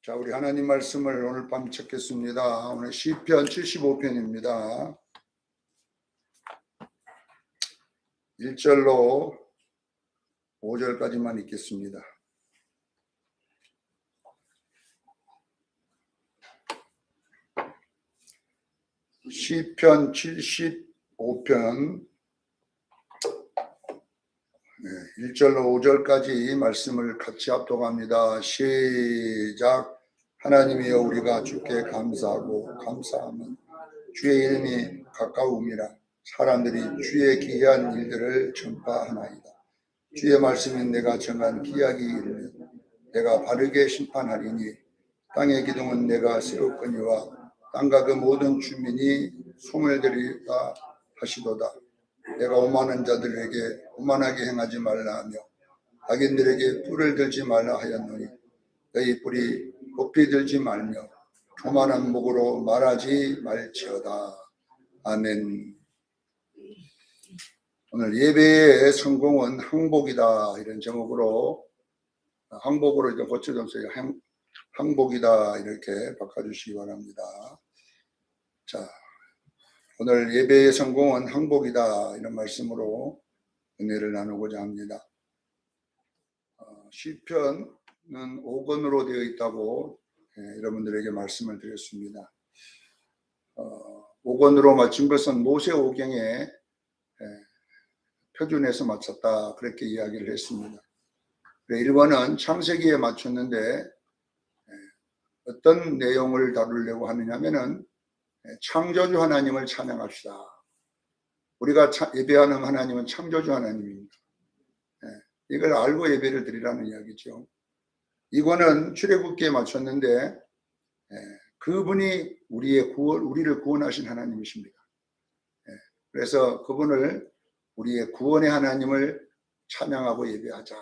자, 우리 하나님 말씀을 오늘 밤 찾겠습니다. 오늘 시편 75편입니다. 1절로 5절까지만 읽겠습니다. 시편 75편 1절로 5절까지 말씀을 같이 합독합니다. 시작. 하나님이여, 우리가 주께 감사하고 감사함은 주의 이름이 가까움이라. 사람들이 주의 기이한 일들을 전파하나이다. 주의 말씀이 내가 정한 기약이 이르며 내가 바르게 심판하리니 땅의 기둥은 내가 세웠거니와 땅과 그 모든 주민이 소멸되리라 하시도다. 내가 오만한 자들에게 오만하게 행하지 말라 하며 악인들에게 뿔을 들지 말라 하였노니 너희 뿔이 높이 들지 말며 교만한 목으로 말하지 말지어다. 아멘. 오늘 예배의 성공은 항복이다, 이런 제목으로 항복으로 이제 고쳐졌어요. 항복이다, 이렇게 바꿔주시기 바랍니다. 자, 오늘 예배의 성공은 항복이다, 이런 말씀으로 은혜를 나누고자 합니다. 시편은 5권으로 되어 있다고 여러분들에게 말씀을 드렸습니다. 5권으로 맞춘 것은 모세오경에 표준에서 맞췄다, 그렇게 이야기를 했습니다. 1권은 창세기에 맞췄는데 어떤 내용을 다루려고 하느냐면은 창조주 하나님을 찬양합시다. 우리가 예배하는 하나님은 창조주 하나님입니다. 이걸 알고 예배를 드리라는 이야기죠. 이거는 출애굽기에 맞췄는데 그분이 우리를 구원하신 하나님이십니다. 그래서 그분을, 우리의 구원의 하나님을 찬양하고 예배하자,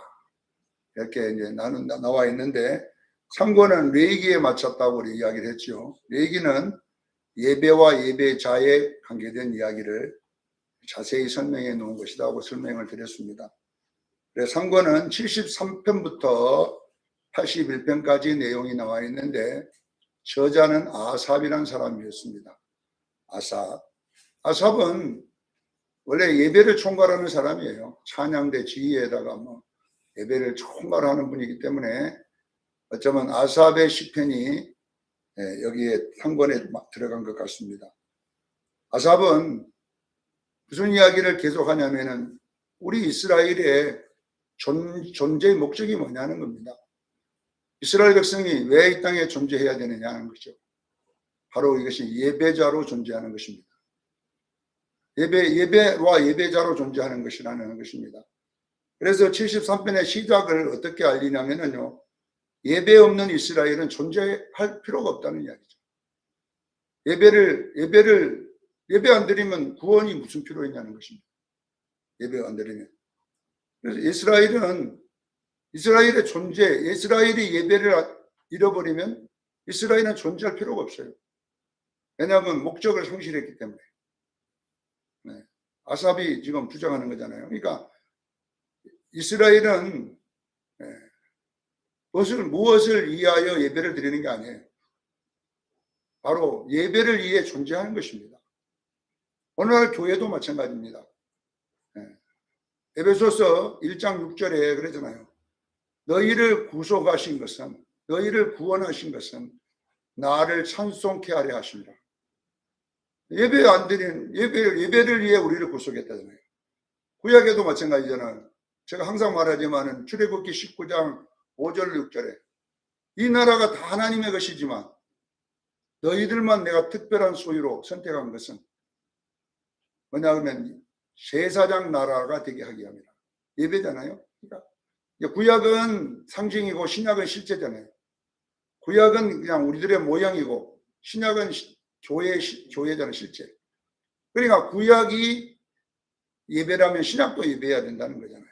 이렇게 이제 나와 있는데, 3권은 레위기에 맞췄다고 우리 이야기를 했죠. 레위기는 예배와 예배자에 관계된 이야기를 자세히 설명해 놓은 것이다 하고 설명을 드렸습니다. 그래서 3권은 73편부터 81편까지 내용이 나와 있는데, 저자는 아삽이라는 사람이었습니다. 아삽은 원래 예배를 총괄하는 사람이에요. 찬양대 지휘에다가 예배를 총괄하는 분이기 때문에 어쩌면 아삽의 시편이 여기에 3권에 들어간 것 같습니다. 아삽은 무슨 이야기를 계속하냐면은 우리 이스라엘의 존재의 목적이 뭐냐는 겁니다. 이스라엘 백성이 왜 이 땅에 존재해야 되느냐는 거죠. 바로 이것이 예배자로 존재하는 것입니다. 예배와 예배자로 존재하는 것이라는 것입니다. 그래서 73편의 시작을 어떻게 알리냐면요, 예배 없는 이스라엘은 존재할 필요가 없다는 이야기죠. 예배 안 드리면 구원이 무슨 필요 있냐는 것입니다. 예배 안 드리면. 그래서 이스라엘의 존재, 이스라엘이 예배를 잃어버리면 이스라엘은 존재할 필요가 없어요. 왜냐하면 목적을 상실했기 때문에. 아삽이 지금 주장하는 거잖아요. 그러니까 이스라엘은 무엇을 위하여 예배를 드리는 게 아니에요. 바로 예배를 위해 존재하는 것입니다. 오늘날 교회도 마찬가지입니다. 에베소서 1장 6절에 그러잖아요. 너희를 구속하신 것은, 너희를 구원하신 것은 나를 찬송케 하려 하십니다. 예배 안 드린, 예배를 위해 우리를 구속했다잖아요. 구약에도 마찬가지잖아요. 제가 항상 말하지만은 출애굽기 19장 5절 6절에 이 나라가 다 하나님의 것이지만 너희들만 내가 특별한 소유로 선택한 것은 뭐냐 하면 제사장 나라가 되게 하기 위함이라. 예배잖아요. 그러니까 구약은 상징이고 신약은 실제잖아요. 구약은 그냥 우리들의 모양이고 신약은 교회잖아요, 실제. 그러니까 구약이 예배라면 신약도 예배해야 된다는 거잖아요.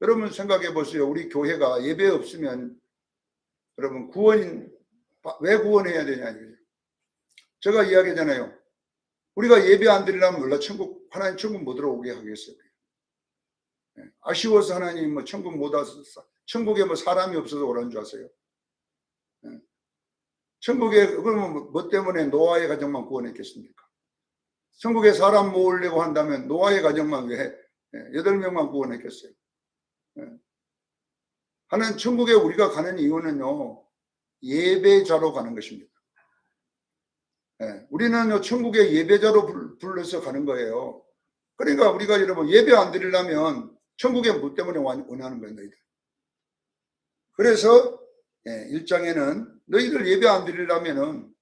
여러분 생각해 보세요. 우리 교회가 예배 없으면 여러분 왜 구원해야 되냐 이거죠. 제가 이야기하잖아요. 우리가 예배 안 드리려면 몰라 하나님 천국 못 들어오게 하겠어요. 아쉬워서 하나님 천국 못 와서, 천국에 사람이 없어서 오라는 줄 아세요? 천국에 그러면 뭐 때문에 노아의 가정만 구원했겠습니까? 천국에 사람 모으려고 한다면 노아의 가정만 왜 8명만 구원했겠어요? 하나님 천국에 우리가 가는 이유는요, 예배자로 가는 것입니다. 우리는 천국에 예배자로 불러서 가는 거예요. 그러니까 우리가 여러분 예배 안 드리려면 천국에 뭐 때문에 원하는 거예요, 너희들. 그래서 1장에는 너희들 예배 안 드리려면은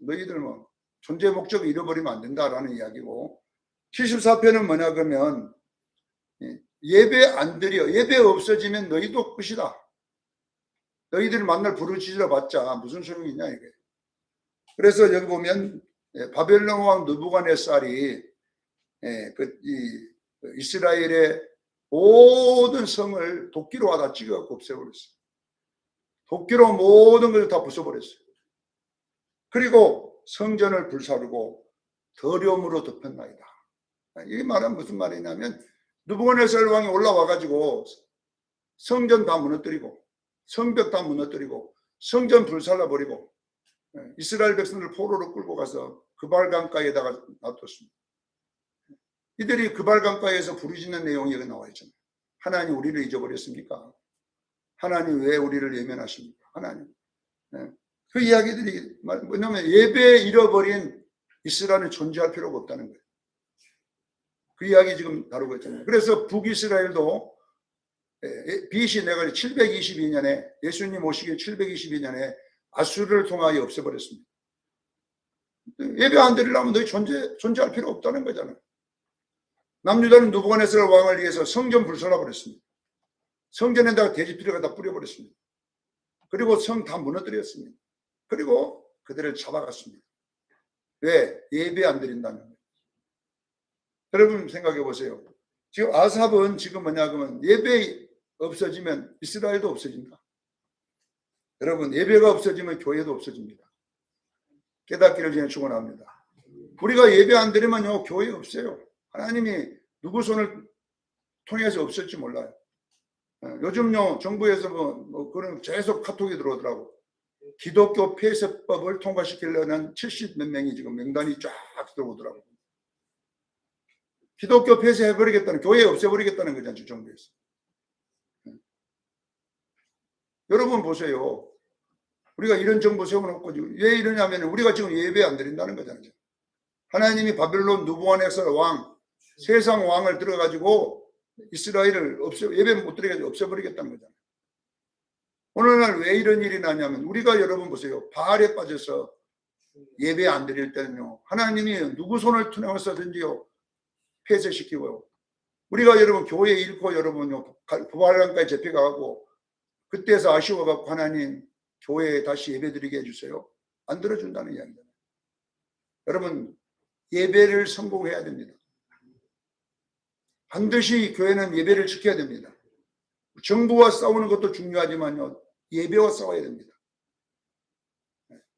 너희들 뭐 존재 목적을 잃어버리면 안 된다라는 이야기고, 74편은 뭐냐 그러면 예배 안 드려, 예배 없어지면 너희도 끝이다. 너희들 만날 부르짖어 봤자 무슨 소용이 있냐 이게. 그래서 여기 보면 바벨론 왕 느부갓네살이 이스라엘의 모든 성을 도끼로 하다 찍어갖고 없애버렸어요. 도끼로 모든 걸 다 부숴버렸어요. 그리고 성전을 불사르고 더러움으로 덮였나이다. 이 말은 무슨 말이냐면 느부갓네살 왕이 올라와가지고 성전 다 무너뜨리고 성벽 다 무너뜨리고 성전 불살라버리고 이스라엘 백성들 포로로 끌고 가서 그발 강가에다가 놔뒀습니다. 이들이 그발 강가에서 부르짖는 내용이 여기 나와 있잖아요. 하나님 우리를 잊어버렸습니까? 하나님 왜 우리를 외면하십니까? 하나님. 그 이야기들이 뭐냐면 예배에 잃어버린 이스라엘은 존재할 필요가 없다는 거예요. 그 이야기 지금 다루고 있잖아요. 그래서 북이스라엘도 BC 내가 722년에 예수님 오시기 722년에 아수르를 통하여 없애버렸습니다. 예배 안 드리려면 너희 존재할 필요 없다는 거잖아요. 남유다는 느부갓네살 왕을 위해서 성전 불살라버렸습니다. 성전에다가 돼지피를 갖다 뿌려버렸습니다. 그리고 성 다 무너뜨렸습니다. 그리고 그들을 잡아갔습니다. 왜? 예배 안 드린다는 거예요. 여러분 생각해 보세요. 지금 아삽은 지금 뭐냐 그러면 예배 없어지면 이스라엘도 없어진다. 여러분 예배가 없어지면 교회도 없어집니다. 깨닫기를 저는 축원합니다. 우리가 예배 안 드리면요 교회 없어요. 하나님이 누구 손을 통해서 없을지 몰라요. 요즘요 정부에서 뭐 그런 계속 카톡이 들어오더라고. 기독교 폐쇄법을 통과시키려는 70몇 명이 지금 명단이 쫙 들어오더라고. 기독교 폐쇄해버리겠다는, 교회 없애버리겠다는 거잖아요, 정부에서. 여러분 보세요. 우리가 이런 정부 세워놓고 왜 이러냐면 우리가 지금 예배 안 드린다는 거잖아요. 하나님이 바벨론 느부갓네살 왕, 세상 왕을 들어가지고 이스라엘을 예배 못 드리게 없애버리겠다는 거잖아요. 오늘날 왜 이런 일이 나냐면 우리가 여러분 보세요. 바알에 빠져서 예배 안 드릴 때는요. 하나님이 누구 손을 통해서든지요. 폐쇄시키고요. 우리가 여러분 교회 잃고 여러분요. 부활강까지 잡혀가고 그때서 아쉬워갖고 하나님 교회에 다시 예배 드리게 해주세요. 안 들어준다는 이야기입니다. 여러분 예배를 성공해야 됩니다. 반드시 교회는 예배를 지켜야 됩니다. 정부와 싸우는 것도 중요하지만요. 예배와 싸워야 됩니다.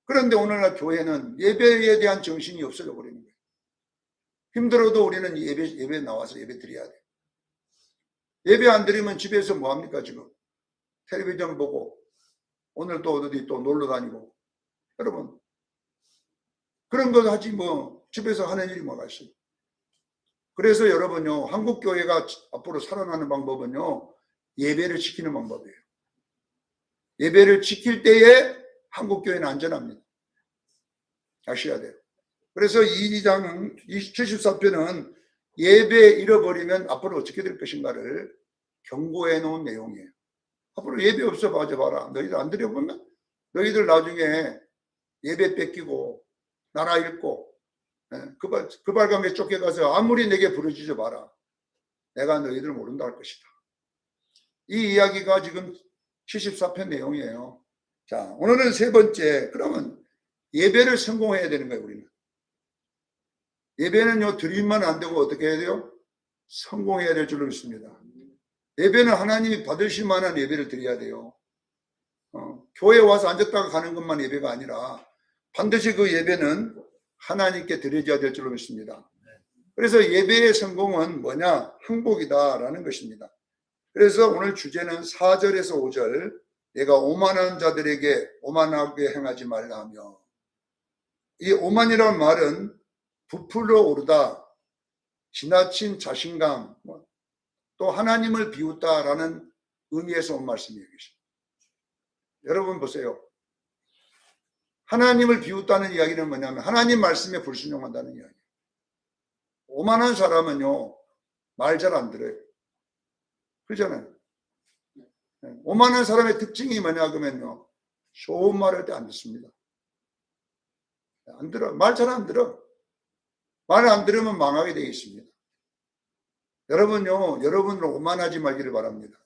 그런데 오늘날 교회는 예배에 대한 정신이 없어져 버리는 거예요. 힘들어도 우리는 예배 나와서 예배 드려야 돼요. 예배 안 드리면 집에서 뭐 합니까 지금? 텔레비전 보고 오늘 또 어디 또 놀러 다니고. 여러분 그런 거 하지 뭐 집에서 하는 일이 뭐가 있어요. 그래서 여러분요 한국 교회가 앞으로 살아나는 방법은요 예배를 지키는 방법이에요. 예배를 지킬 때에 한국 교회는 안전합니다. 아셔야 돼요. 그래서 2장 74편은 예배 잃어버리면 앞으로 어떻게 될 것인가를 경고해 놓은 내용이에요. 앞으로 예배 없어 봐라. 너희들 안 드려보면 너희들 나중에 예배 뺏기고 나라 잃고 그발감에 쫓겨가서 아무리 내게 부르짖어 봐라. 내가 너희들 모른다 할 것이다. 이 이야기가 지금 74편 내용이에요. 자, 오늘은 세 번째. 그러면 예배를 성공해야 되는 거예요, 우리는. 예배는요, 드리면 안 되고 어떻게 해야 돼요? 성공해야 될 줄로 믿습니다. 예배는 하나님이 받으실 만한 예배를 드려야 돼요. 교회에 와서 앉았다가 가는 것만 예배가 아니라 반드시 그 예배는 하나님께 드려져야 될 줄로 믿습니다. 그래서 예배의 성공은 뭐냐? 행복이다라는 것입니다. 그래서 오늘 주제는 4절에서 5절 내가 오만한 자들에게 오만하게 행하지 말라 하며, 이 오만이라는 말은 부풀어 오르다, 지나친 자신감, 또 하나님을 비웃다라는 의미에서 온 말씀이에요. 여러분 보세요. 하나님을 비웃다는 이야기는 뭐냐면 하나님 말씀에 불순종한다는 이야기예요. 오만한 사람은요, 말 잘 안 들어요. 그렇잖아요. 오만한 사람의 특징이 뭐냐 그러면요, 좋은 말 할 때 안 듣습니다. 안 들어. 말 잘 안 들어. 말 안 들으면 망하게 되어 있습니다. 여러분요, 여러분은 오만하지 말기를 바랍니다.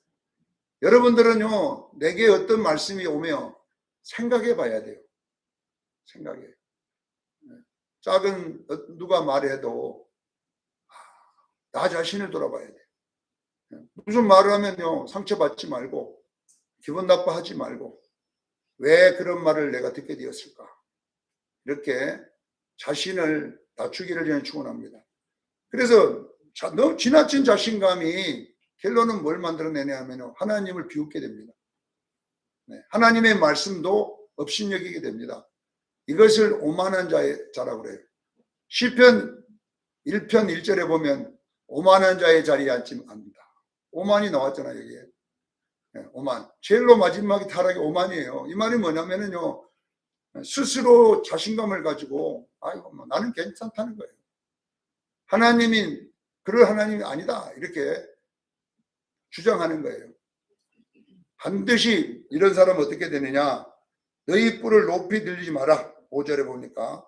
여러분들은요, 내게 어떤 말씀이 오면 생각해 봐야 돼요. 생각해. 작은 누가 말해도 나 자신을 돌아봐야 돼. 무슨 말을 하면요, 상처받지 말고 기분 나빠하지 말고 왜 그런 말을 내가 듣게 되었을까, 이렇게 자신을 낮추기를 저는 축원합니다. 그래서 너무 지나친 자신감이 결론은 뭘 만들어내냐 하면 하나님을 비웃게 됩니다. 하나님의 말씀도 업신여기게 됩니다. 이것을 오만한 자라고 그래요. 시편 1편 1절에 보면 오만한 자의 자리에 앉지 않는다. 오만이 나왔잖아요, 여기에. 오만. 제일로 마지막에 타락이 오만이에요. 이 말이 뭐냐면요, 스스로 자신감을 가지고 아이고 뭐 나는 괜찮다는 거예요. 하나님이 그럴 하나님이 아니다, 이렇게 주장하는 거예요. 반드시 이런 사람은 어떻게 되느냐, 너희 뿔을 높이 들리지 마라. 5절에 보니까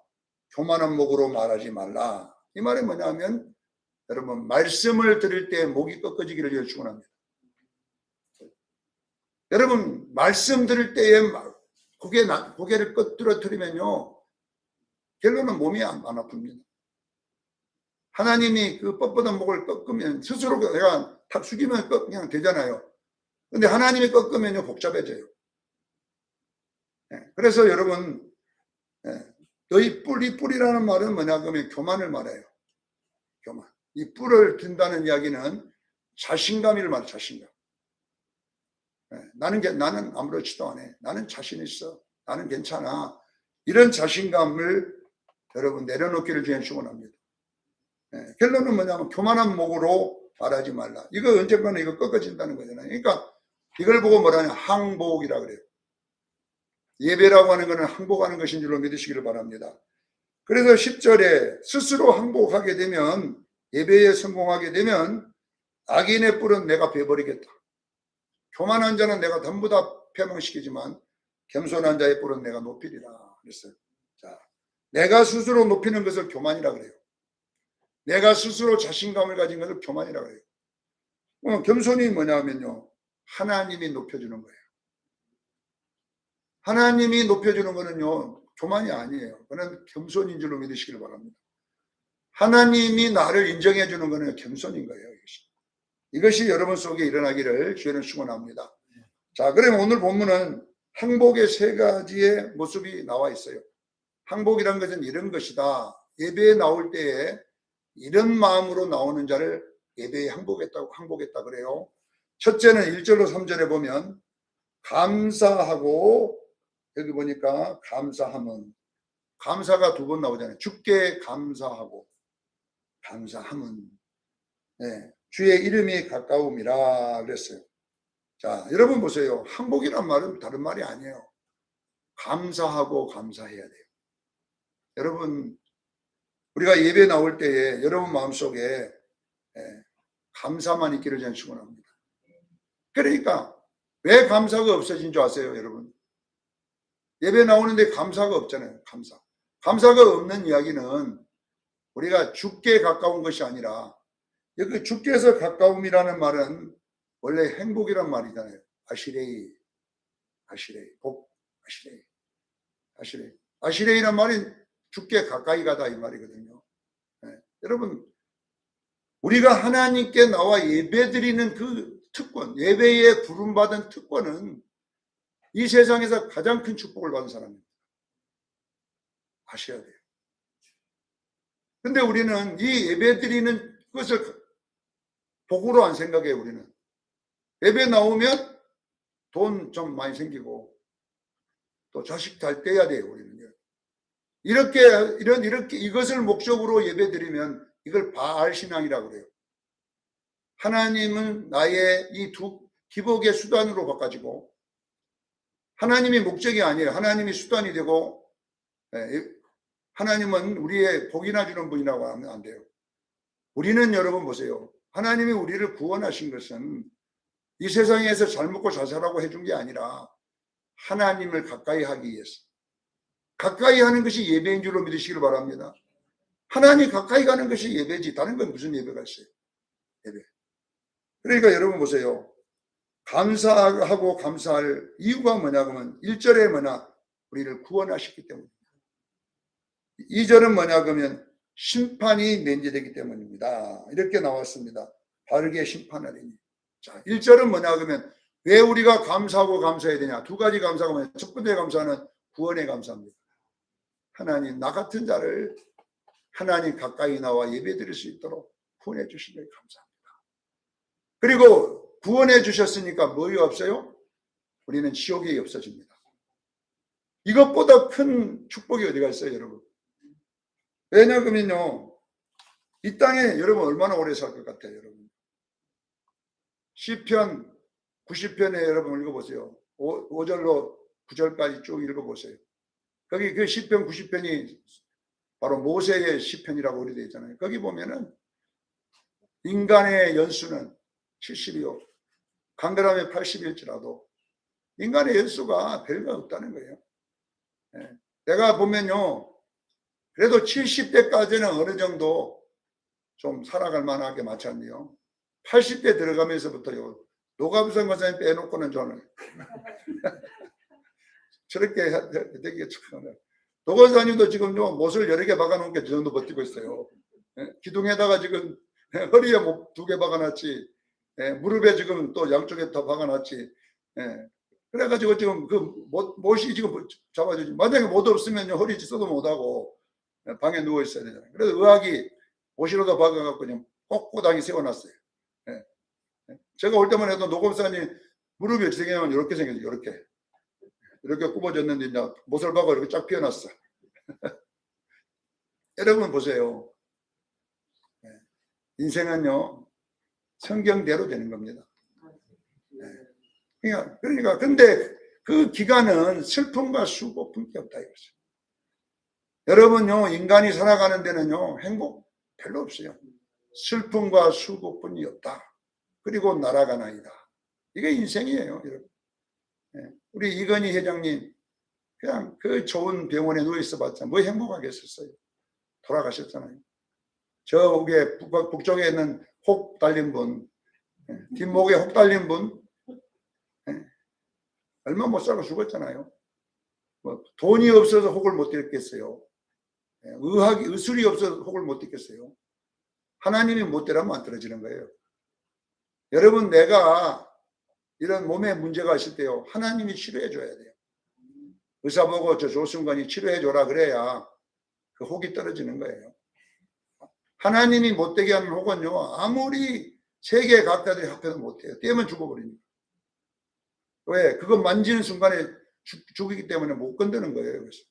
교만한 목으로 말하지 말라. 이 말이 뭐냐면 여러분, 말씀을 들을 때 목이 꺾어지기를 축원합니다. 여러분, 말씀 들을 때에 고개를 꺾어뜨리면요, 결론은 몸이 안 아픕니다. 하나님이 그 뻣뻣한 목을 꺾으면 스스로 내가 탁 숙이면 그냥 되잖아요. 근데 하나님이 꺾으면요, 복잡해져요. 그래서 여러분, 너희 이 뿔이라는 말은 뭐냐 그러면 교만을 말해요. 교만. 이 뿔을 든다는 이야기는 자신감을 말해요. 자신감. 나는 아무렇지도 않아. 나는 자신 있어. 나는 괜찮아. 이런 자신감을 여러분 내려놓기를 주님 축원합니다. 결론은 뭐냐면 교만한 목으로 말하지 말라. 이거 언젠가는 이거 꺾어진다는 거잖아요. 그러니까 이걸 보고 뭐라냐, 항복이라 그래요. 예배라고 하는 것은 항복하는 것인 줄로 믿으시기를 바랍니다. 그래서 10절에 스스로 항복하게 되면, 예배에 성공하게 되면 악인의 뿔은 내가 베버리겠다. 교만한 자는 내가 전부 다 폐망시키지만 겸손한 자의 뿔은 내가 높이리라 그랬어요. 자, 내가 스스로 높이는 것을 교만이라 그래요. 내가 스스로 자신감을 가진 것을 교만이라 그래요. 겸손이 뭐냐면요, 하나님이 높여주는 거예요. 하나님이 높여주는 거는요, 교만이 아니에요. 그는 겸손인 줄로 믿으시길 바랍니다. 하나님이 나를 인정해 주는 거는 겸손인 거예요. 이것이 여러분 속에 일어나기를 주님은 축원합니다. 자, 그러면 오늘 본문은 항복의 세 가지의 모습이 나와 있어요. 항복이란 것은 이런 것이다. 예배에 나올 때에 이런 마음으로 나오는 자를 예배에 항복했다 그래요. 첫째는 1절로 3절에 보면 감사하고, 여기 보니까 감사함은, 감사가 두 번 나오잖아요. 주께 감사하고 감사함은, 주의 이름이 가까움이라 그랬어요. 자, 여러분 보세요. 항복이란 말은 다른 말이 아니에요. 감사하고 감사해야 돼요. 여러분, 우리가 예배 나올 때에 여러분 마음속에 감사만 있기를 저는 축원합니다. 그러니까 왜 감사가 없어진 줄 아세요, 여러분? 예배 나오는데 감사가 없잖아요. 감사가 없는 이야기는 우리가 주께 가까운 것이 아니라, 여기 주께서 가까움이라는 말은 원래 행복이란 말이잖아요. 아시레이란 말이 주께 가까이 가다 이 말이거든요. 여러분, 우리가 하나님께 나와 예배드리는 그 특권, 예배에 부름받은 특권은 이 세상에서 가장 큰 축복을 받은 사람입니다. 아셔야 돼요. 근데 우리는 이 예배드리는 것을 복으로 안 생각해요. 우리는 예배 나오면 돈 좀 많이 생기고 또 자식 잘 떼야 돼요. 우리는요. 이렇게 이것을 목적으로 예배드리면 이걸 바알 신앙이라고 그래요. 하나님은 나의 이 두 기복의 수단으로 바꿔지고 하나님이 목적이 아니에요. 하나님이 수단이 되고 하나님은 우리의 복이나 주는 분이라고 하면 안 돼요. 우리는 여러분 보세요. 하나님이 우리를 구원하신 것은 이 세상에서 잘 먹고 잘 살라고 해준 게 아니라 하나님을 가까이 하기 위해서. 가까이 하는 것이 예배인 줄로 믿으시길 바랍니다. 하나님 가까이 가는 것이 예배지 다른 건 무슨 예배가 있어요. 예배. 그러니까 여러분 보세요. 감사하고 감사할 이유가 뭐냐 그러면 1절에 뭐냐 우리를 구원하셨기 때문입니다. 2절은 뭐냐 그러면 심판이 면제되기 때문입니다. 이렇게 나왔습니다. 바르게 심판하리니. 자, 1절은 뭐냐 그러면 왜 우리가 감사하고 감사해야 되냐. 두 가지 감사가 뭐냐. 첫 번째 감사는 구원의 감사입니다. 하나님 나 같은 자를 하나님 가까이 나와 예배 드릴 수 있도록 구원해 주신 걸 감사합니다. 그리고 구원해 주셨으니까 뭐가 없어요? 우리는 지옥이 없어집니다. 이것보다 큰 축복이 어디가 있어요 여러분? 왜냐하면요 이 땅에 여러분 얼마나 오래 살 것 같아요 여러분? 시편 90편에 여러분 읽어보세요. 5절로 9절까지 쭉 읽어보세요. 거기 그 시편 90편이 바로 모세의 시편이라고 우리 되어 있잖아요. 거기 보면은 인간의 연수는 70이요. 강건함에 80일지라도 인간의 연수가 별거 없다는 거예요. 내가 보면요. 그래도 70대까지는 어느 정도 좀 살아갈 만하게 맞췄네요. 80대 들어가면서부터요. 노감성 권사님 빼놓고는 저는 저렇게 되게 참. 노건사님도 지금요 못을 여러 개 박아놓은 게 저 정도 버티고 있어요. 기둥에다가 지금 허리에 두 개 박아놨지, 무릎에 지금 또 양쪽에 다 박아놨지. 그래가지고 지금 그 못이 지금 잡아주지. 만약에 못 없으면요 허리 찢어도 못하고 방에 누워 있어야 되잖아요. 그래서 의학이 못이라도 박아갖고 그냥 꼿꼿하게 세워놨어요. 제가 올 때만 해도 노건사님 무릎이 어떻게 생기냐면 이렇게 생겼죠. 이렇게 굽어졌는데 이제 못을 박아 이렇게 쫙 피어났어. 여러분 보세요. 인생은요 성경대로 되는 겁니다. 그러니까 근데 그 기간은 슬픔과 수고뿐이 없다 이거죠. 여러분요 인간이 살아가는 데는요 행복 별로 없어요. 슬픔과 수고뿐이 없다. 그리고 날아가나이다. 이게 인생이에요 여러분. 우리 이건희 회장님 그냥 그 좋은 병원에 누워 있어 봤자 뭐 행복하겠었어요. 돌아가셨잖아요. 저 위에 북쪽에 있는 혹 달린 분, 뒷목에 혹 달린 분 얼마 못 살고 죽었잖아요. 뭐 돈이 없어서 혹을 못 듣겠어요. 의술이 없어서 혹을 못 듣겠어요. 하나님이 못 되라면 안 떨어지는 거예요. 여러분 내가 이런 몸에 문제가 있을 때요 하나님이 치료해 줘야 돼요. 의사 보고 저 조승관이 치료해 줘라 그래야 그 혹이 떨어지는 거예요. 하나님이 못되게 하는 혹은요 아무리 세계 각자들이 합해도 못해요. 떼면 죽어버립니다. 왜? 그거 만지는 순간에 죽이기 때문에 못 건드는 거예요. 그래서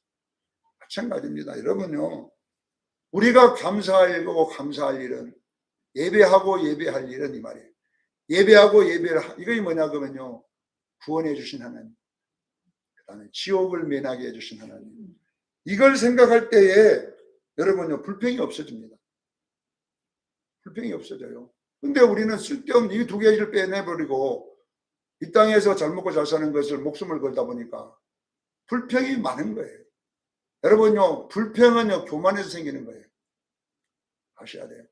마찬가지입니다. 여러분요 우리가 감사할 거고 감사할 일은 예배하고 예배할 일은 이 말이에요. 예배하고 예배를 이게 뭐냐 그러면요 구원해 주신 하나님, 그 다음에 지옥을 면하게 해주신 하나님, 이걸 생각할 때에 여러분요 불평이 없어집니다. 불평이 없어져요. 근데 우리는 쓸데없는 이 두 가지를 빼내버리고 이 땅에서 잘 먹고 잘 사는 것을 목숨을 걸다 보니까 불평이 많은 거예요. 여러분요 불평은요 교만에서 생기는 거예요. 아셔야 돼요.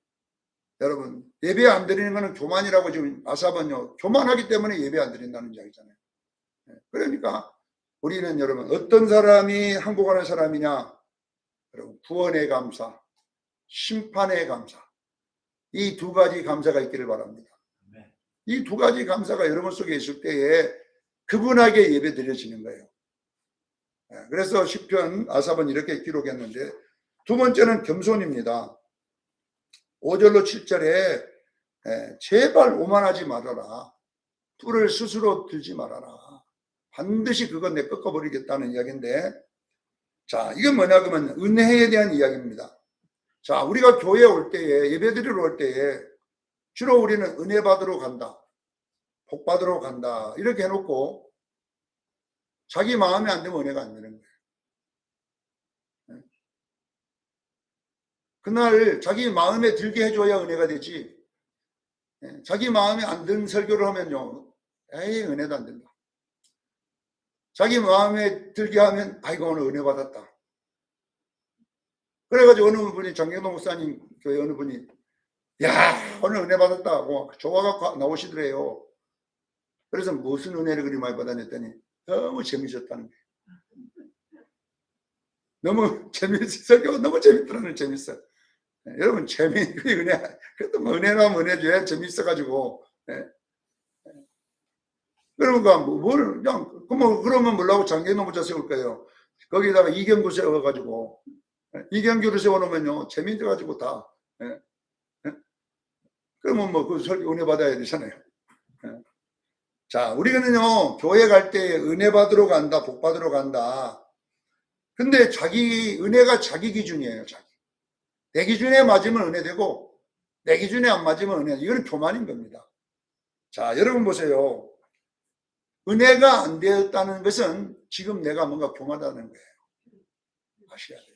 여러분 예배 안 드리는 거는 교만이라고 지금 아삽은요 교만하기 때문에 예배 안 드린다는 이야기잖아요. 그러니까 우리는 여러분 어떤 사람이 항복하는 사람이냐, 여러분 구원의 감사, 심판의 감사, 이 두 가지 감사가 있기를 바랍니다. 이 두 가지 감사가 여러분 속에 있을 때에 그분에게 예배 드려지는 거예요. 그래서 시편 아삽은 이렇게 기록했는데 두 번째는 겸손입니다. 5절로 7절에 제발 오만하지 말아라. 뿔을 스스로 들지 말아라. 반드시 그건 내 꺾어버리겠다는 이야기인데, 자, 이게 뭐냐 그러면 은혜에 대한 이야기입니다. 자, 우리가 교회에 올 때에, 예배드리러 올 때에 주로 우리는 은혜 받으러 간다, 복 받으러 간다 이렇게 해놓고 자기 마음에 안 되면 은혜가 안 되는 거예요. 그날 자기 마음에 들게 해줘야 은혜가 되지, 자기 마음에 안 든 설교를 하면요, 에이 은혜도 안 된다. 자기 마음에 들게 하면 아이고 오늘 은혜 받았다. 그래가지고 어느 분이, 장경동 목사님 교회 어느 분이 야 오늘 은혜 받았다고 좋아갖고 나오시더래요. 그래서 무슨 은혜를 그리 많이 받았냐더니 너무 재밌었다는 거예요. 너무 재밌었어요. 너무 재밌더라는, 재밌어. 여러분 재미, 그 은혜, 그래도 뭐 은혜나 은혜죠. 왜 재밌어가지고. 그러니까 뭘 그냥 그러면 뭐라고 장경동 목사 세울 거예요. 거기다가 이경규 세워가지고, 이경규를 세워놓으면요 재밌어가지고 다. 그러면 뭐 그 설교 은혜 받아야 되잖아요. 자, 우리는요 교회 갈 때 은혜 받으러 간다, 복 받으러 간다. 근데 자기 은혜가 자기 기준이에요. 자기. 내 기준에 맞으면 은혜 되고 내 기준에 안 맞으면 은혜. 이거는 교만인 겁니다. 자, 여러분 보세요. 은혜가 안 되었다는 것은 지금 내가 뭔가 교만하다는 거예요. 아셔야 돼요.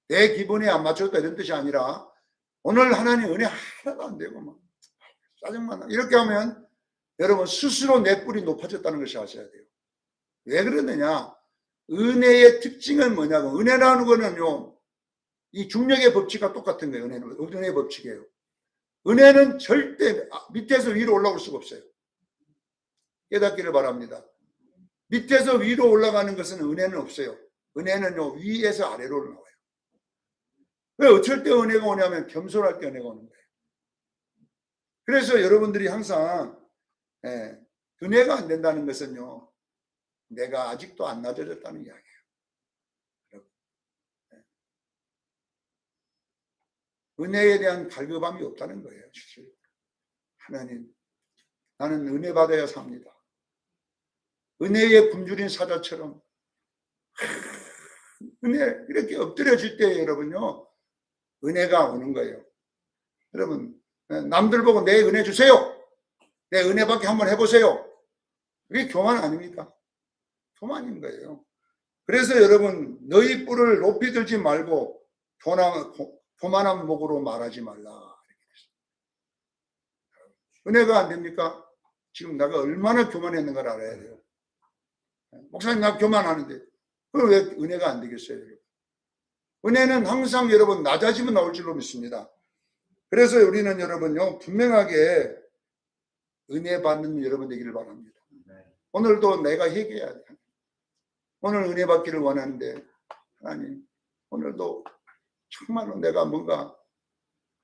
내 기분에 안 맞췄다 이런 뜻이 아니라 오늘 하나님 은혜 하나도 안 되고 막 짜증만 나. 이렇게 하면 여러분 스스로 내 뿔이 높아졌다는 것을 아셔야 돼요. 왜 그러느냐? 은혜의 특징은 뭐냐고. 은혜라는 거는요, 이 중력의 법칙과 똑같은 거예요. 은혜의 법칙이에요. 은혜는 절대 밑에서 위로 올라올 수가 없어요. 깨닫기를 바랍니다. 밑에서 위로 올라가는 것은 은혜는 없어요. 은혜는요 위에서 아래로 나와요. 왜 어쩔 때 은혜가 오냐면 겸손할 때 은혜가 오는 거예요. 그래서 여러분들이 항상 은혜가 안 된다는 것은요 내가 아직도 안 낮아졌다는 이야기예요. 은혜에 대한 갈급함이 없다는 거예요. 하나님, 나는 은혜 받아야 삽니다. 은혜의 굶주린 사자처럼 은혜 이렇게 엎드려질 때 여러분요 은혜가 오는 거예요. 여러분 남들 보고 내 은혜 주세요, 내 은혜 받게 한번 해보세요. 그게 교만 아닙니까? 교만인 거예요. 그래서 여러분 너희 뿔을 높이 들지 말고 교만한 목으로 말하지 말라. 은혜가 안 됩니까? 지금 내가 얼마나 교만했는가를 알아야 돼요. 목사님 나 교만하는데 그럼 왜 은혜가 안 되겠어요? 여러분? 은혜는 항상 여러분 낮아지면 나올 줄로 믿습니다. 그래서 우리는 여러분요 분명하게 은혜 받는 여러분 되기를 바랍니다. 오늘도 내가 회개해야 돼요. 오늘 은혜 받기를 원하는데 하나님 오늘도 정말로 내가 뭔가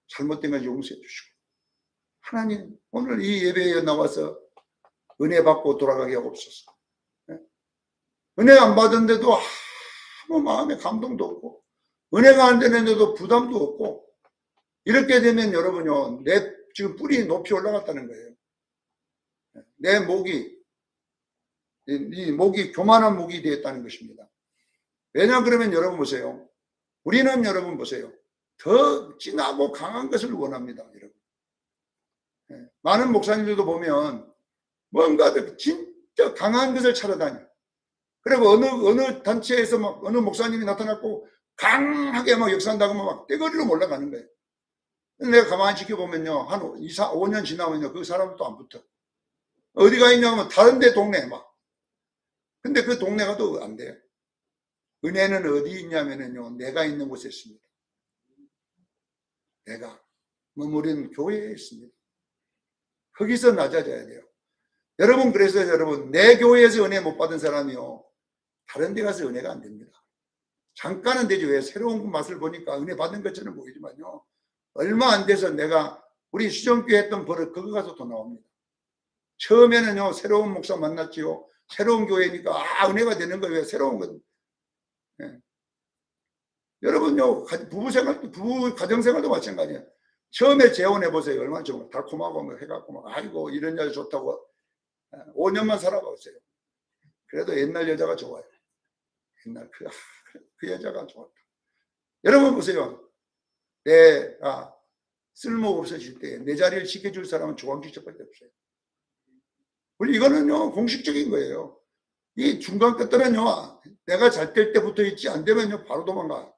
잘못된 걸 용서해 주시고, 하나님 오늘 이 예배에 나와서 은혜 받고 돌아가게 하옵소서. 은혜 안 받은데도 아무 마음에 감동도 없고 은혜가 안 되는데도 부담도 없고 이렇게 되면 여러분요 내 지금 뿔이 높이 올라갔다는 거예요. 내 목이 이 목이 교만한 목이 되었다는 것입니다. 왜냐 그러면 여러분 보세요. 우리는 여러분 보세요. 더 진하고 강한 것을 원합니다. 여러분. 많은 목사님들도 보면 뭔가 진짜 강한 것을 찾아다녀요. 그리고 어느 단체에서 막 어느 목사님이 나타났고 강하게 막 역사한다고 막 떼거리로 올라가는 거예요. 내가 가만히 지켜보면요. 한 5년 지나면요. 그 사람도 안 붙어. 어디가 있냐면 다른 데 동네 막. 근데 그 동네가 또 안 돼요. 은혜는 어디 있냐면요. 내가 있는 곳에 있습니다. 내가 머무른 교회에 있습니다. 거기서 낮아져야 돼요. 여러분 그래서 여러분 내 교회에서 은혜 못 받은 사람이요. 다른 데 가서 은혜가 안 됩니다. 잠깐은 되지 왜 새로운 맛을 보니까 은혜 받은 것처럼 보이지만요. 얼마 안 돼서 내가 우리 수정교회 했던 버릇 그거 가서 또 나옵니다. 처음에는요. 새로운 목사 만났지요. 새로운 교회니까 은혜가 되는 거예요. 새로운 거. 여러분요. 부부 가정생활도 마찬가지예요. 처음에 재혼해 보세요. 얼마나 좋은 달콤하고 뭐 해갖고 막 아이고 이런 여자 좋다고 5년만 살아보세요. 그래도 옛날 여자가 좋아요. 옛날 그 여자가 좋았다. 여러분 보세요. 쓸모 없어질 때 내 자리를 지켜줄 사람은 조광지처밖에 없어요. 우리 이거는요 공식적인 거예요. 이 중간 끝들은요 내가 잘 될 때 붙어 있지, 안 되면요 바로 도망가.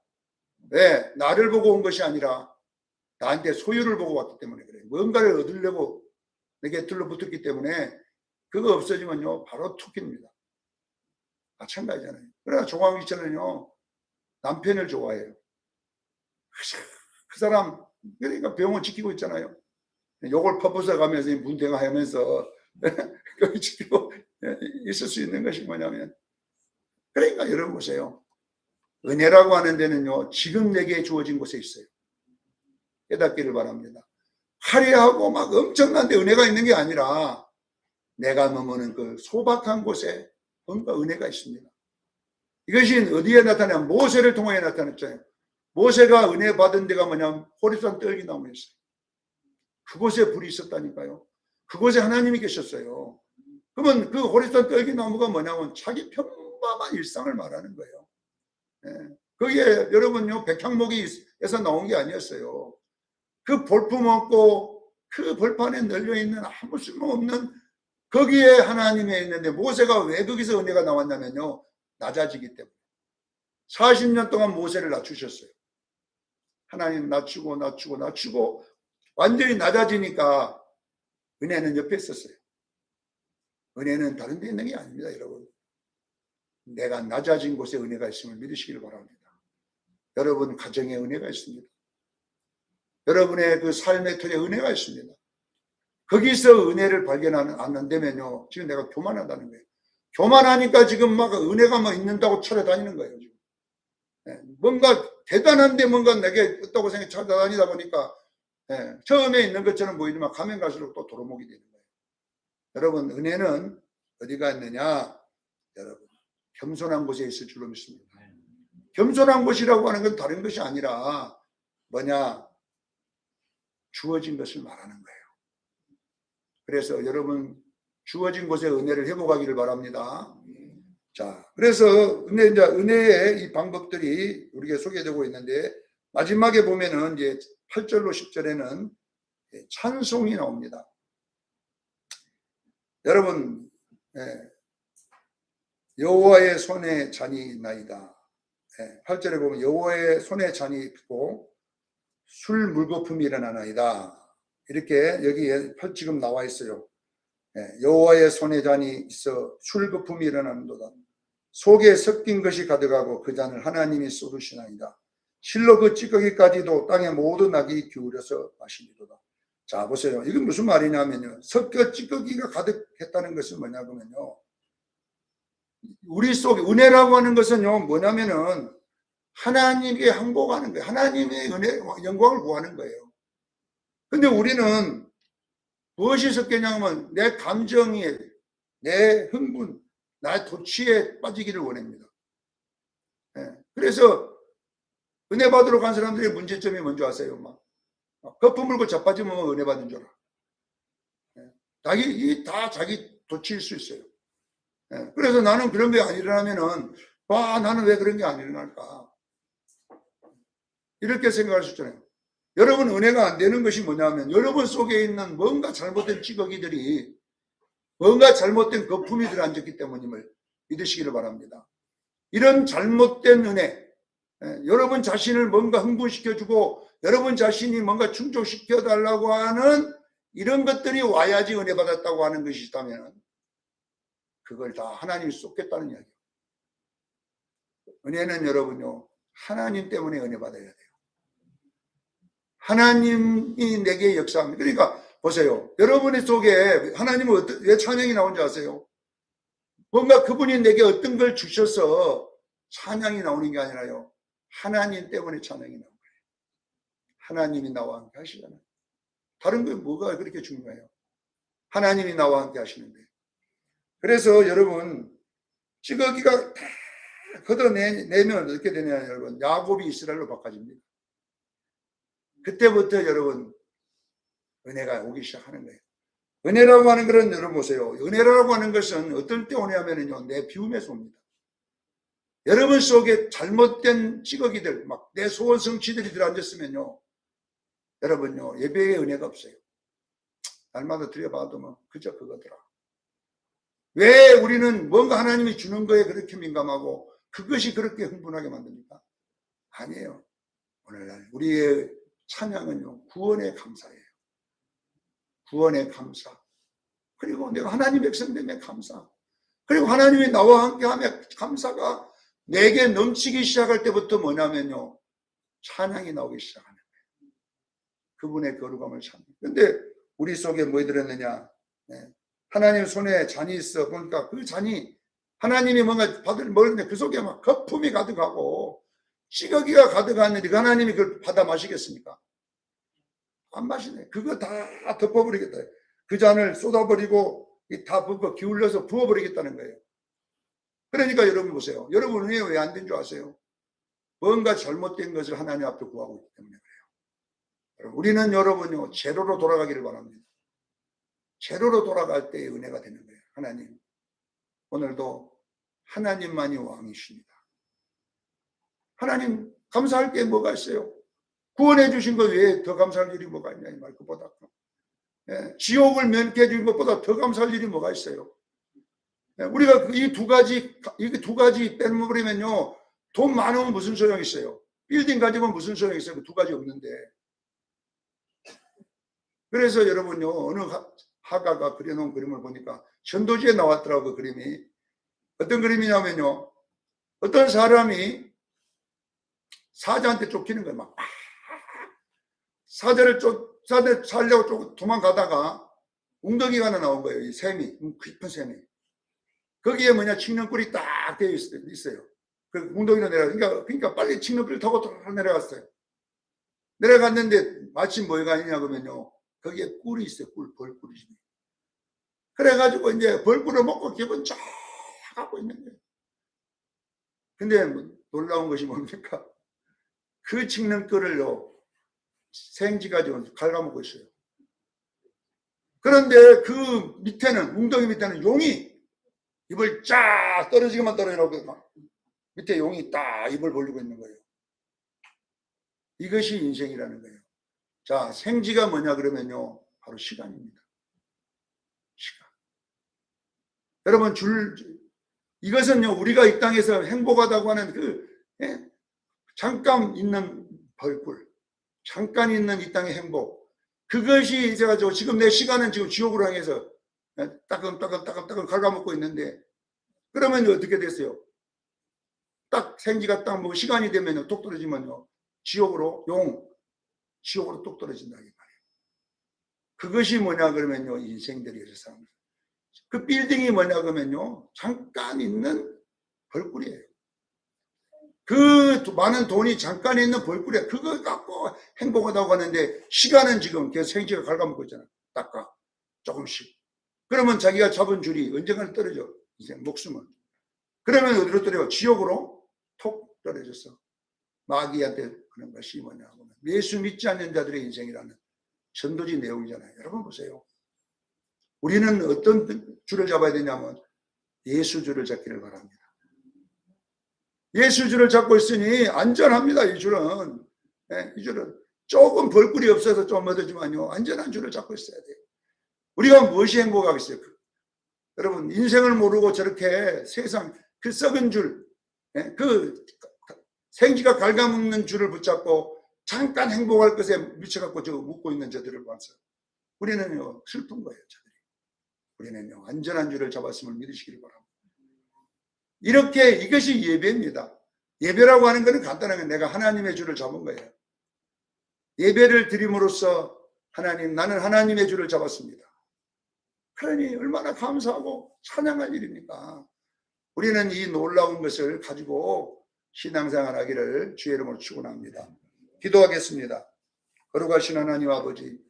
왜? 나를 보고 온 것이 아니라 나한테 소유를 보고 왔기 때문에 그래요. 뭔가를 얻으려고 내게 들러붙었기 때문에 그거 없어지면요 바로 툭입니다. 마찬가지잖아요. 그러나 조광지처는요 남편을 좋아해요. 그 사람 그러니까 병원 지키고 있잖아요. 요걸 퍼부서 가면서 문대하면서 지키고 있을 수 있는 것이 뭐냐면, 그러니까 여러분 보세요. 은혜라고 하는 데는요 지금 내게 주어진 곳에 있어요. 깨닫기를 바랍니다. 화려하고 막 엄청난데 은혜가 있는 게 아니라 내가 머무는 그 소박한 곳에 뭔가 은혜가 있습니다. 이것이 어디에 나타나냐? 모세를 통해 나타났잖아요. 모세가 은혜 받은 데가 뭐냐면 호렙산 떨기나무였어요. 그곳에 불이 있었다니까요. 그곳에 하나님이 계셨어요. 그러면 그 호렙산 떨기나무가 뭐냐면 자기 평범한 일상을 말하는 거예요. 거기에 여러분요 백향목이에서 나온 게 아니었어요. 그 볼품 없고 그 벌판에 널려있는 아무 쓸모없는 거기에 하나님이 있는데, 모세가 왜 거기서 은혜가 나왔냐면요 낮아지기 때문에. 40년 동안 모세를 낮추셨어요. 하나님 낮추고 완전히 낮아지니까 은혜는 옆에 있었어요. 은혜는 다른 데 있는 게 아닙니다. 여러분, 내가 낮아진 곳에 은혜가 있음을 믿으시길 바랍니다. 여러분 가정에 은혜가 있습니다. 여러분의 그 삶의 터에 은혜가 있습니다. 거기서 은혜를 발견하는 안 되면요 지금 내가 교만하다는 거예요. 교만하니까 지금 막 은혜가 막 있는다고 찾아다니는 거예요. 지금 뭔가 대단한데 뭔가 내게 있다고 생각 찾아다니다 보니까 처음에 있는 것처럼 보이지만 가면 갈수록 또 도루묵이 되는 거예요. 여러분 은혜는 어디가 있느냐? 여러분 겸손한 곳에 있을 줄로 믿습니다. 겸손한 곳이라고 하는 건 다른 것이 아니라 뭐냐? 주어진 것을 말하는 거예요. 그래서 여러분 주어진 곳에 은혜를 회복하기를 바랍니다. 자, 그래서 은혜의 이 방법들이 우리에게 소개되고 있는데, 마지막에 보면은 이제 8절로 10절에는 찬송이 나옵니다. 여러분, 여호와의 손에 잔이 있나이다. 8절에 보면 여호와의 손에 잔이 있고 술 물거품이 일어나나이다. 이렇게 여기에 지금 나와 있어요. 여호와의 손에 잔이 있어 술 거품이 일어나는도다. 속에 섞인 것이 가득하고 그 잔을 하나님이 쏟으시나이다. 실로 그 찌꺼기까지도 땅에 모든 낙이 기울여서 마시리로다. 자 보세요. 이건 무슨 말이냐면요, 섞여 찌꺼기가 가득했다는 것은 뭐냐면요, 우리 속에 은혜라고 하는 것은요 뭐냐면은 하나님께 항복하는 거예요. 하나님의 은혜 영광을 구하는 거예요. 근데 우리는 무엇이 섞였냐면 내 감정이, 내 흥분, 나의 도취에 빠지기를 원합니다. 그래서 은혜 받으러 간 사람들의 문제점이 뭔지 아세요? 막 거품 물고 자빠지면 은혜 받는 줄 알아. 다 자기 도취일 수 있어요. 그래서 나는 그런 게 안 일어나면은 나는 왜 그런 게 안 일어날까? 이렇게 생각할 수 있잖아요. 여러분 은혜가 안 되는 것이 뭐냐면 여러분 속에 있는 뭔가 잘못된 찌꺼기들이, 뭔가 잘못된 거품이 들어앉았기 때문임을 믿으시기를 바랍니다. 이런 잘못된 은혜, 여러분 자신을 뭔가 흥분시켜주고 여러분 자신이 뭔가 충족시켜달라고 하는 이런 것들이 와야지 은혜 받았다고 하는 것이 있다면 그걸 다 하나님이 쏟겠다는 이야기예요. 은혜는 여러분요 하나님 때문에 은혜 받아야 돼요. 하나님이 내게 역사합니다. 그러니까 보세요. 여러분의 속에 하나님은 왜 찬양이 나온지 아세요? 뭔가 그분이 내게 어떤 걸 주셔서 찬양이 나오는 게 아니라요, 하나님 때문에 찬양이 나오는 거예요. 하나님이 나와 함께 하시잖아요. 다른 건 뭐가 그렇게 중요해요? 하나님이 나와 함께 하시는데. 그래서 여러분 찌꺼기가 다 걷어내면 어떻게 되냐, 여러분 야곱이 이스라엘로 바꿔집니다. 그때부터 여러분 은혜가 오기 시작하는 거예요. 은혜라고 하는 것은 여러분 보세요. 은혜라고 하는 것은 어떨 때 오냐면요, 내 비움에서 옵니다. 여러분 속에 잘못된 찌꺼기들, 막 내 소원 성취들이 들어앉았으면요, 여러분요, 예배의 은혜가 없어요. 날마다 드려봐도 뭐 그저 그거더라. 왜 우리는 뭔가 하나님이 주는 거에 그렇게 민감하고 그것이 그렇게 흥분하게 만듭니까? 아니에요. 오늘날 우리의 찬양은요, 구원의 감사예요. 구원의 감사. 그리고 내가 하나님 백성됨에 감사. 그리고 하나님이 나와 함께하며 감사가 내게 넘치기 시작할 때부터 뭐냐면요, 찬양이 나오기 시작하는 거예요. 그분의 거룩함을 찬양. 근데 우리 속에 뭐 들었느냐? 네. 하나님 손에 잔이 있어. 그러니까 그 잔이 하나님이 뭔가 받을 먹는데 그 속에 막 거품이 가득하고 찌꺼기가 가득하는데 하나님이 그걸 받아 마시겠습니까? 안 마시네. 그거 다 덮어버리겠다. 그 잔을 쏟아버리고 다 붓고 기울여서 부어버리겠다는 거예요. 그러니까 여러분 보세요. 여러분 은혜 왜 안 된 줄 아세요? 뭔가 잘못된 것을 하나님 앞에 구하고 있기 때문에 그래요. 우리는 여러분요, 제로로 돌아가기를 바랍니다. 제로로 돌아갈 때의 은혜가 되는 거예요. 하나님, 오늘도 하나님만이 왕이십니다. 하나님, 감사할 게 뭐가 있어요? 구원해 주신 것 외에 더 감사할 일이 뭐가 있냐, 이 말, 그보다. 지옥을 면케해 준 것보다 더 감사할 일이 뭐가 있어요? 우리가 이 두 가지 빼먹으면요, 돈 많으면 무슨 소용이 있어요? 빌딩 가지면 무슨 소용이 있어요? 그 두 가지 없는데. 그래서 여러분요, 어느 화가가 그려놓은 그림을 보니까 전도지에 나왔더라고. 그 그림이 어떤 그림이냐면요, 어떤 사람이 사자한테 쫓기는 거예요. 막 사자를 살려고 도망가다가 웅덩이가 하나 나온 거예요. 이 샘이, 깊은 샘이. 거기에 뭐냐, 칡령꿀이 딱 되어 있어요. 그 웅덩이로 그러니까 빨리 칡령꿀을 타고 내려갔어요. 내려갔는데 마침 뭐가 있냐 그러면요, 거기에 꿀이 있어요. 벌꿀이. 그래가지고 이제 벌꿀을 먹고 기분 쫙 하고 있는 거예요. 근데 놀라운 것이 뭡니까? 그 칡령꿀을요, 생쥐 가지고 갉아먹고 있어요. 그런데 그 밑에는, 웅덩이 밑에는 용이 입을 쫙 떨어지기만 떨어져놓고 밑에 용이 딱 입을 벌리고 있는 거예요. 이것이 인생이라는 거예요. 자, 생쥐가 뭐냐 그러면요, 바로 시간입니다. 시간. 여러분, 이것은요, 우리가 이 땅에서 행복하다고 하는 잠깐 있는 벌꿀, 잠깐 있는 이 땅의 행복, 그것이 제가 지금 내 시간은 지금 지옥으로 향해서 따끔따끔 갉아먹고 있는데, 그러면 어떻게 됐어요? 딱 생쥐가 딱 뭐 시간이 되면요, 뚝 떨어지면요, 지옥으로 뚝 떨어진다 이 말이에요. 그것이 뭐냐 그러면요, 인생들이 이래서 그 빌딩이 뭐냐 그러면요, 잠깐 있는 벌꿀이에요. 그 많은 돈이 잠깐 있는 벌꿀이에요. 그거 갖고 행복하다고 하는데, 시간은 지금 계속 생쥐가 갉아먹고 있잖아요. 닦아 조금씩. 그러면 자기가 잡은 줄이 언젠가는 떨어져, 이제 목숨은. 그러면 어디로 떨어져? 지옥으로 톡 떨어져서 마귀한테 그런 것이 뭐냐고, 예수 믿지 않는 자들의 인생이라는 전도지 내용이잖아요. 여러분 보세요. 우리는 어떤 줄을 잡아야 되냐면 예수 줄을 잡기를 바랍니다. 예수 줄을 잡고 있으니 안전합니다. 이 줄은. 이 줄은 조금 벌꿀이 없어서 좀 얻어지만요, 안전한 줄을 잡고 있어야 돼요. 우리가 무엇이 행복하겠어요? 여러분, 인생을 모르고 저렇게 세상 그 썩은 줄, 그 생쥐가 갉아먹는 줄을 붙잡고 잠깐 행복할 것에 미쳐갖고 저 묻고 있는 저들을 봐서 우리는요, 슬픈 거예요. 저들이. 우리는요, 안전한 줄을 잡았음을 믿으시기를 바랍니다. 이렇게, 이것이 예배입니다. 예배라고 하는 것은 간단하게 내가 하나님의 줄을 잡은 거예요. 예배를 드림으로써 하나님, 나는 하나님의 줄을 잡았습니다. 그러니 얼마나 감사하고 찬양할 일입니까? 우리는 이 놀라운 것을 가지고 신앙생활 하기를 주의 이름으로 축원합니다. 기도하겠습니다. 거룩하신 하나님 아버지,